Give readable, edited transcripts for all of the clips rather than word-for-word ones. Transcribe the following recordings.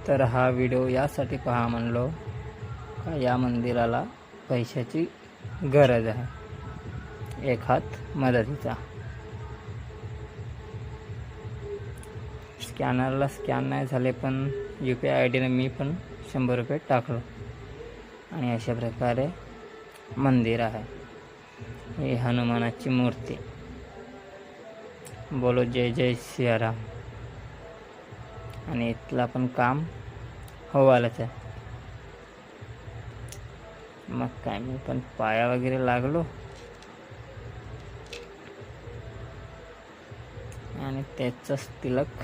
तर हा व्हिडिओ यासाठी पहा म्हणलो का या मंदिराला पैशाची गरज आहे, एक हात मदतीचा. स्कॅनरला स्कॅन नाही झाले, पण UPI ID ने मी पण 100 रुपये टाकलो. आणि अशा प्रकारे मंदिर आहे. ही हनुमानाची मूर्ती. बोलो जय जय सियाराम. आणि इथला पण काम होवालच आहे. मग काय, मी पण पाया वगैरे लागलो आणि त्याचंच तिलक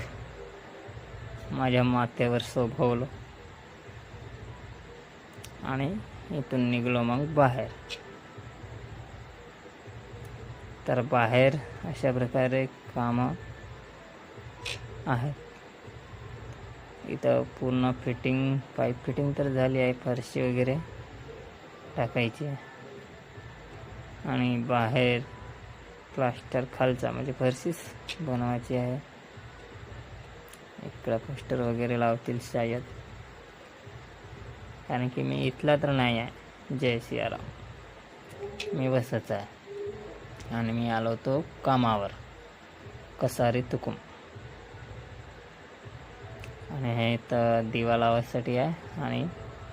माझ्या माथ्यावर शोभवलं आणि इथून निघलो मग बाहेर. तर बाहेर अशा प्रकारे कामं आहेत. इथं पूर्ण फिटिंग, पाईप फिटिंग तर झाली आहे, फरशी वगैरे टाकायची आहे. आणि बाहेर प्लास्टर खालचा म्हणजे फरशीच बनवायची आहे. इकडं पोस्टर वगैरे लावतील शायद, कारण की मी इथला तर नाही आहे. जय सियाराम. मी बसच आहे आणि मी आलो होतो कामावर, कसारी तुकुम. आणि हे तर दिवा लावायसाठी आहे आणि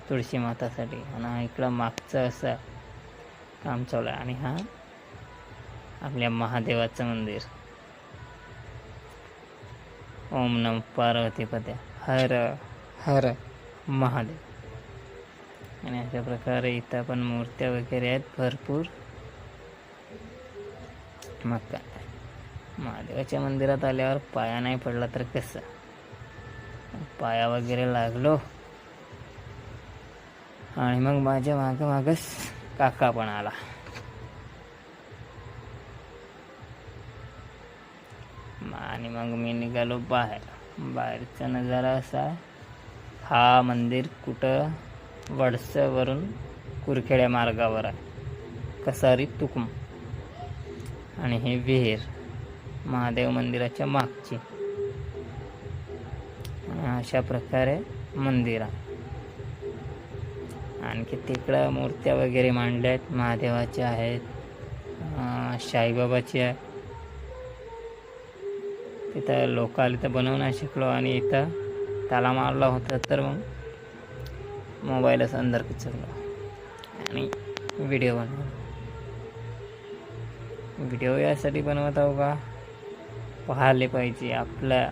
तुळशी मातासाठी. आणि इकडं मागचं असं काम चालू आहे. आणि हा आपल्या महादेवाचं मंदिर. ओम नम पार्वतीपते हर हर महादेव. आणि अशा प्रकारे इथं पण मूर्त्या वगैरे आहेत भरपूर. मग काय, महादेवाच्या मंदिरात आल्यावर पाया नाही पडला तर कसं. पाया वगैरे लागलो आणि मग माझ्या मागच काका पण आला. आणि मग मी निघालो बाहेर. बाहेरचा नजारा असा आहे, हा मंदिर कुठं वडसवरून कुरखेड्या मार्गावर आहे, कसारी तुकुम. आणि हे विहीर महादेव मंदिराच्या मागची. अशा प्रकारे मंदिर आहे. आणखी तिकडं मूर्त्या वगैरे मांडल्या आहेत, महादेवाच्या आहेत, साईबाबाची आहे. तिथं लोक आले तर बनवू नाही शिकलो आणि इथं त्याला मारला होता तर मग मोबाईलच अंदर किचरलो आणि व्हिडिओ बनवला. व्हिडिओ यासाठी बनवत आहो का, पाहिले पाहिजे आपल्या